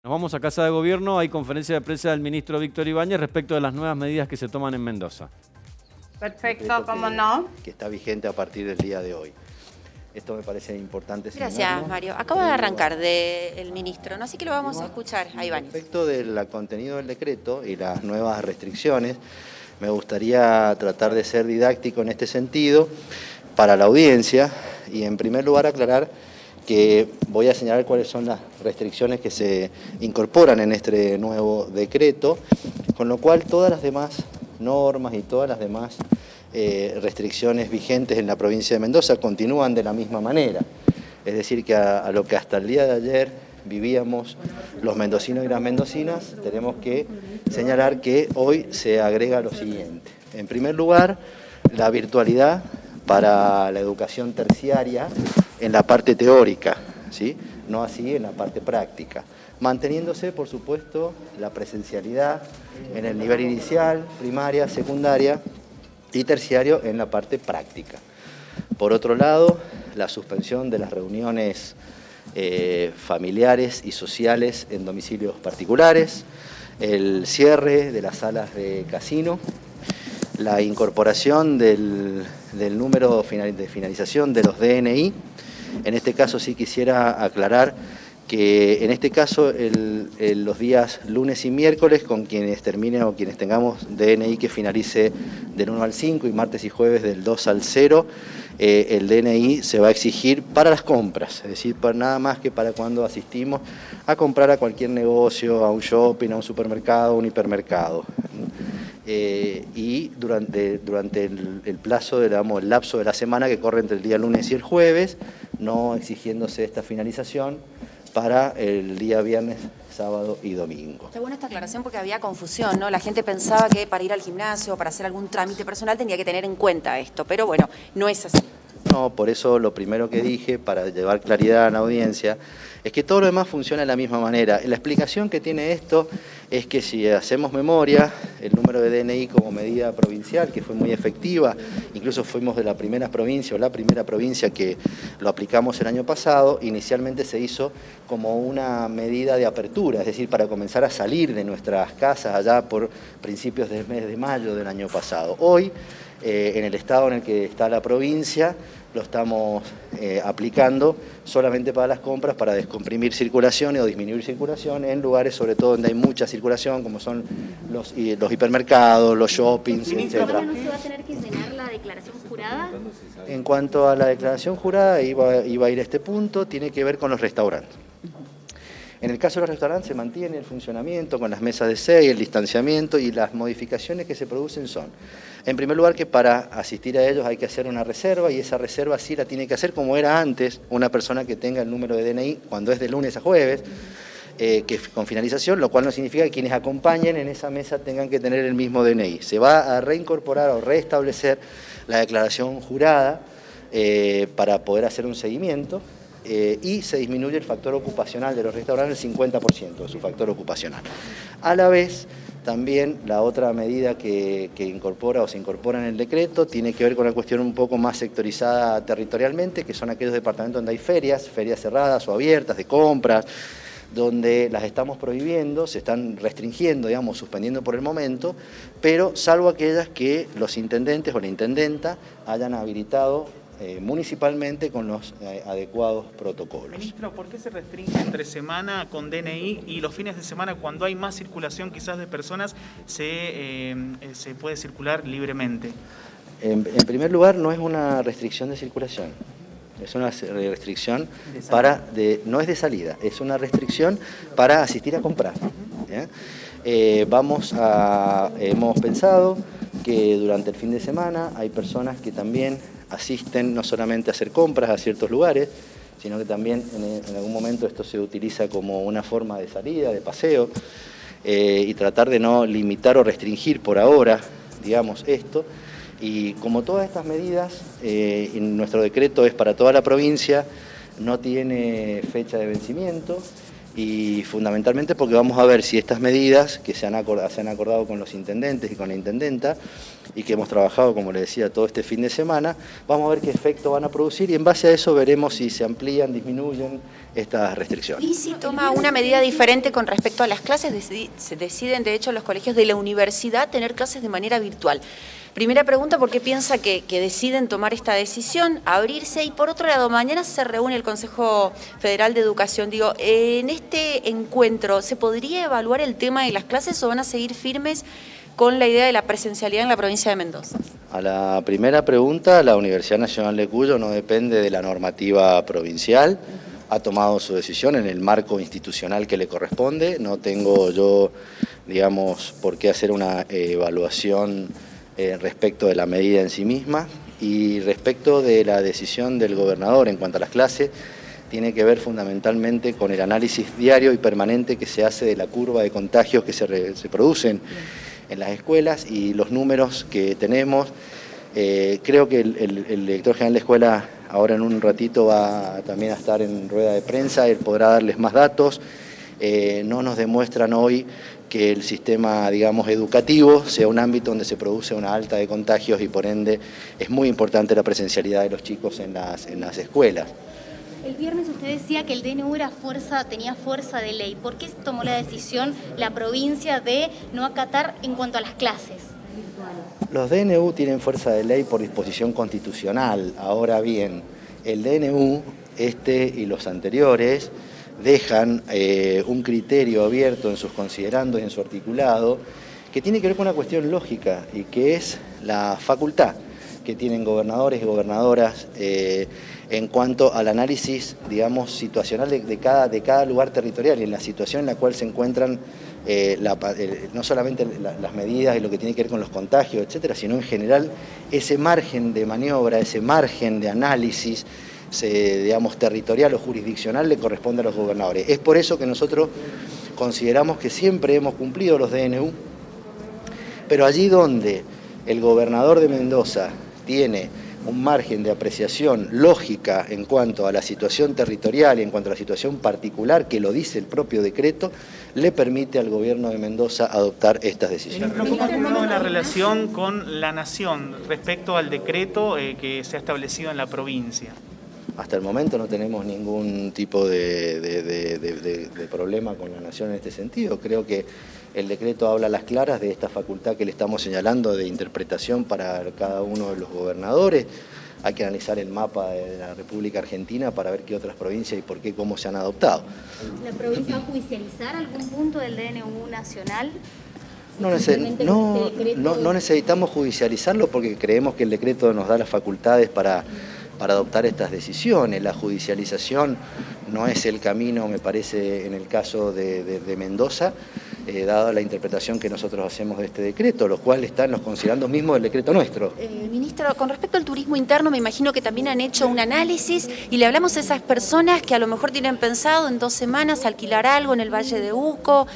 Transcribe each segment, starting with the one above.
Nos vamos a Casa de Gobierno, hay conferencia de prensa del ministro Víctor Ibáñez respecto de las nuevas medidas que se toman en Mendoza. Perfecto, cómo no. Que está vigente a partir del día de hoy. Esto me parece importante señalarlo. Gracias, Mario. Acaba de arrancar del ministro, ¿no? Así que lo vamos a escuchar a Ibáñez. Respecto del contenido del decreto y las nuevas restricciones, me gustaría tratar de ser didáctico en este sentido para la audiencia y en primer lugar aclarar que voy a señalar cuáles son las restricciones que se incorporan en este nuevo decreto, con lo cual todas las demás normas y todas las demás restricciones vigentes en la provincia de Mendoza continúan de la misma manera. Es decir, que a lo que hasta el día de ayer vivíamos los mendocinos y las mendocinas, tenemos que señalar que hoy se agrega lo siguiente. En primer lugar, la virtualidad para la educación terciaria en la parte teórica, ¿sí? No así en la parte práctica, manteniéndose, por supuesto, la presencialidad en el nivel inicial, primaria, secundaria y terciario en la parte práctica. Por otro lado, la suspensión de las reuniones familiares y sociales en domicilios particulares, el cierre de las salas de casino, la incorporación del número de finalización de los DNI. En este caso sí quisiera aclarar que en este caso los días lunes y miércoles con quienes terminen o quienes tengamos DNI que finalice del 1 al 5 y martes y jueves del 2 al 0, el DNI se va a exigir para las compras, es decir, para nada más que para cuando asistimos a comprar a cualquier negocio, a un shopping, a un supermercado, a un hipermercado. Y durante el plazo, digamos, el lapso de la semana que corre entre el día lunes y el jueves, no exigiéndose esta finalización para el día viernes, sábado y domingo. Está buena esta aclaración porque había confusión, ¿no? La gente pensaba que para ir al gimnasio o para hacer algún trámite personal tenía que tener en cuenta esto, pero bueno, no es así. No, por eso lo primero que dije, para llevar claridad a la audiencia, es que todo lo demás funciona de la misma manera. La explicación que tiene esto es que si hacemos memoria, el número de DNI como medida provincial, que fue muy efectiva, incluso fuimos de la primera provincia o la primera provincia que lo aplicamos el año pasado, inicialmente se hizo como una medida de apertura, es decir, para comenzar a salir de nuestras casas allá por principios del mes de mayo del año pasado. Hoy, en el estado en el que está la provincia, lo estamos aplicando solamente para las compras, para descomprimir circulación o disminuir circulación en lugares sobre todo donde hay mucha circulación, como son los hipermercados, los shoppings, etc. ¿No se va a tener que llenar la declaración jurada? En cuanto a la declaración jurada, iba a ir a este punto, tiene que ver con los restaurantes. En el caso de los restaurantes se mantiene el funcionamiento con las mesas de 6, el distanciamiento, y las modificaciones que se producen son, en primer lugar, que para asistir a ellos hay que hacer una reserva, y esa reserva sí la tiene que hacer como era antes una persona que tenga el número de DNI cuando es de lunes a jueves, que con finalización, lo cual no significa que quienes acompañen en esa mesa tengan que tener el mismo DNI. Se va a reincorporar o restablecer la declaración jurada para poder hacer un seguimiento. Y se disminuye el factor ocupacional de los restaurantes el 50% de su factor ocupacional. A la vez, también la otra medida que incorpora o se incorpora en el decreto tiene que ver con una cuestión un poco más sectorizada territorialmente, que son aquellos departamentos donde hay ferias cerradas o abiertas de compras, donde las estamos prohibiendo, se están restringiendo, digamos, suspendiendo por el momento, pero salvo aquellas que los intendentes o la intendenta hayan habilitado municipalmente con los adecuados protocolos. Ministro, ¿por qué se restringe entre semana con DNI y los fines de semana, cuando hay más circulación quizás de personas, se puede circular libremente? En primer lugar, no es una restricción de circulación, es una restricción no es de salida, es una restricción para asistir a comprar. Hemos pensado que durante el fin de semana hay personas que también asisten no solamente a hacer compras a ciertos lugares, sino que también en algún momento esto se utiliza como una forma de salida, de paseo, y tratar de no limitar o restringir por ahora, digamos, esto. Y como todas estas medidas, en nuestro decreto es para toda la provincia, no tiene fecha de vencimiento, y fundamentalmente porque vamos a ver si estas medidas que se han acordado con los intendentes y con la intendenta y que hemos trabajado, como les decía, todo este fin de semana, vamos a ver qué efecto van a producir y en base a eso veremos si se amplían, disminuyen estas restricciones. ¿Y si toma una medida diferente con respecto a las clases? Se deciden, de hecho, los colegios de la universidad tener clases de manera virtual. Primera pregunta, ¿por qué piensa que deciden tomar esta decisión, abrirse? Y por otro lado, mañana se reúne el Consejo Federal de Educación. Digo, en este encuentro, ¿se podría evaluar el tema de las clases o van a seguir firmes con la idea de la presencialidad en la provincia de Mendoza? A la primera pregunta, la Universidad Nacional de Cuyo no depende de la normativa provincial, ha tomado su decisión en el marco institucional que le corresponde, no tengo yo, digamos, por qué hacer una evaluación respecto de la medida en sí misma, y respecto de la decisión del gobernador en cuanto a las clases, tiene que ver fundamentalmente con el análisis diario y permanente que se hace de la curva de contagios que se producen en las escuelas y los números que tenemos. Creo que el director general de escuela ahora en un ratito va también a estar en rueda de prensa, él podrá darles más datos. No nos demuestran hoy que el sistema, digamos, educativo sea un ámbito donde se produce una alta de contagios y por ende es muy importante la presencialidad de los chicos en las escuelas. El viernes usted decía que el DNU tenía fuerza de ley. ¿Por qué tomó la decisión la provincia de no acatar en cuanto a las clases virtuales? Los DNU tienen fuerza de ley por disposición constitucional. Ahora bien, el DNU, y los anteriores, dejan un criterio abierto en sus considerandos y en su articulado que tiene que ver con una cuestión lógica y que es la facultad que tienen gobernadores y gobernadoras en cuanto al análisis, digamos, situacional de cada lugar territorial y en la situación en la cual se encuentran no solamente las medidas y lo que tiene que ver con los contagios, etcétera, sino en general ese margen de maniobra, ese margen de análisis, digamos, territorial o jurisdiccional le corresponde a los gobernadores. Es por eso que nosotros consideramos que siempre hemos cumplido los DNU, pero allí donde el gobernador de Mendoza tiene un margen de apreciación lógica en cuanto a la situación territorial y en cuanto a la situación particular, que lo dice el propio decreto, le permite al gobierno de Mendoza adoptar estas decisiones. ¿Le preocupa la relación con la nación respecto al decreto que se ha establecido en la provincia? Hasta el momento no tenemos ningún tipo de problema con la nación en este sentido. Creo que el decreto habla a las claras de esta facultad que le estamos señalando de interpretación para cada uno de los gobernadores. Hay que analizar el mapa de la República Argentina para ver qué otras provincias y por qué, cómo se han adoptado. ¿La provincia va a judicializar algún punto del DNU nacional? No necesitamos judicializarlo porque creemos que el decreto nos da las facultades para adoptar estas decisiones. La judicialización no es el camino, me parece, en el caso de Mendoza, dada la interpretación que nosotros hacemos de este decreto, lo cual está en los considerandos mismos del decreto nuestro. Ministro, con respecto al turismo interno, me imagino que también han hecho un análisis y le hablamos a esas personas que a lo mejor tienen pensado en 2 semanas alquilar algo en el Valle de Uco,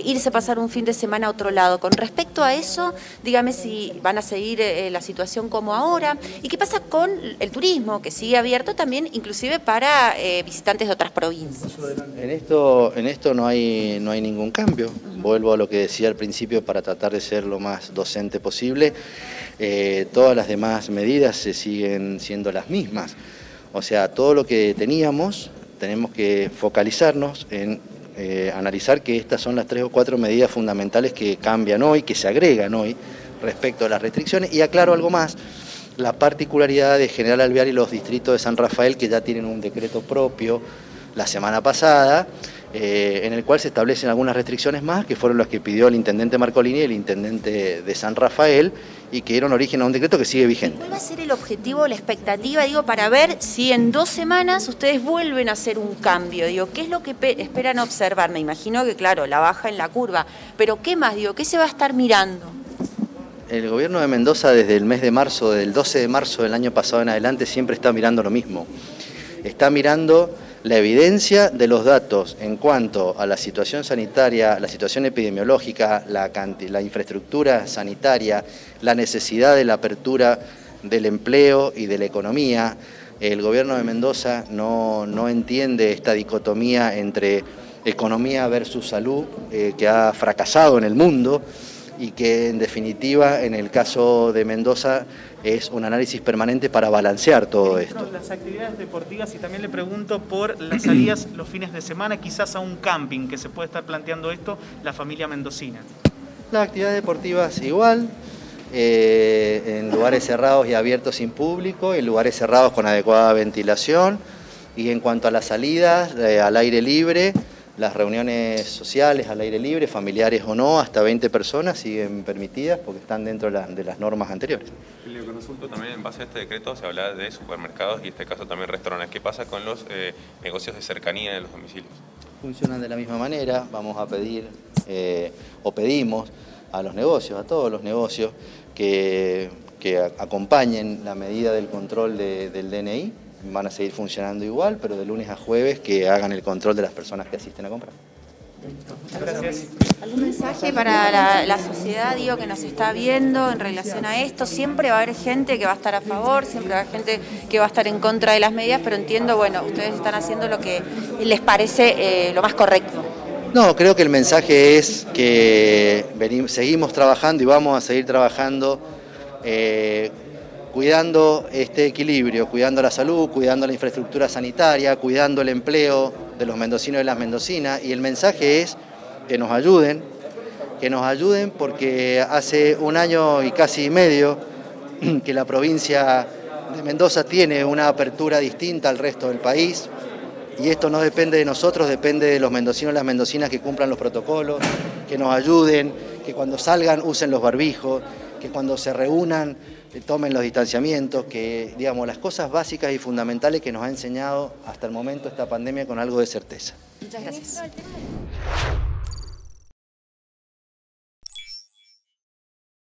irse a pasar un fin de semana a otro lado. Con respecto a eso, dígame si van a seguir la situación como ahora y qué pasa con el turismo, que sigue abierto también, inclusive para visitantes de otras provincias. En esto no hay ningún cambio. Vuelvo a lo que decía al principio para tratar de ser lo más docente posible. Todas las demás medidas se siguen siendo las mismas. O sea, todo lo que teníamos, tenemos que focalizarnos en analizar que estas son las 3 o 4 medidas fundamentales que cambian hoy, que se agregan hoy respecto a las restricciones. Y aclaro algo más, la particularidad de General Alvear y los distritos de San Rafael, que ya tienen un decreto propio la semana pasada, en el cual se establecen algunas restricciones más, que fueron las que pidió el intendente Marcolini y el intendente de San Rafael, y que dieron origen a un decreto que sigue vigente. ¿Cuál va a ser el objetivo, la expectativa, para ver si en 2 semanas ustedes vuelven a hacer un cambio? ¿Qué es lo que esperan observar? Me imagino que, claro, la baja en la curva, pero ¿qué más? ¿Qué se va a estar mirando? El gobierno de Mendoza desde el mes de marzo, del 12 de marzo del año pasado en adelante, siempre está mirando lo mismo. Está mirando la evidencia de los datos en cuanto a la situación sanitaria, la situación epidemiológica, la infraestructura sanitaria, la necesidad de la apertura del empleo y de la economía. El gobierno de Mendoza no entiende esta dicotomía entre economía versus salud que ha fracasado en el mundo. y que en definitiva en el caso de Mendoza es un análisis permanente para balancear todo esto. Las actividades deportivas, y también le pregunto por las salidas los fines de semana, quizás a un camping, que se puede estar planteando esto la familia mendocina. Las actividades deportivas igual, en lugares cerrados y abiertos sin público, en lugares cerrados con adecuada ventilación, y en cuanto a las salidas al aire libre, las reuniones sociales al aire libre, familiares o no, hasta 20 personas siguen permitidas porque están dentro de las normas anteriores. Le consulto también, en base a este decreto se habla de supermercados y en este caso también restaurantes. ¿Qué pasa con los negocios de cercanía de los domicilios? Funcionan de la misma manera. Vamos a pedir o pedimos a los negocios, a todos los negocios, que acompañen la medida del control del DNI. Van a seguir funcionando igual, pero de lunes a jueves que hagan el control de las personas que asisten a comprar. Gracias. ¿Algún mensaje para la sociedad, digo, que nos está viendo en relación a esto? Siempre va a haber gente que va a estar a favor, siempre va a haber gente que va a estar en contra de las medidas, pero entiendo, bueno, ustedes están haciendo lo que les parece lo más correcto. No, creo que el mensaje es que seguimos trabajando y vamos a seguir trabajando cuidando este equilibrio, cuidando la salud, cuidando la infraestructura sanitaria, cuidando el empleo de los mendocinos y las mendocinas, y el mensaje es que nos ayuden porque hace un año y casi medio que la provincia de Mendoza tiene una apertura distinta al resto del país, y esto no depende de nosotros, depende de los mendocinos y las mendocinas que cumplan los protocolos, que nos ayuden, que cuando salgan usen los barbijos, que cuando se reúnan tomen los distanciamientos, que digamos las cosas básicas y fundamentales que nos ha enseñado hasta el momento esta pandemia con algo de certeza. Muchas gracias.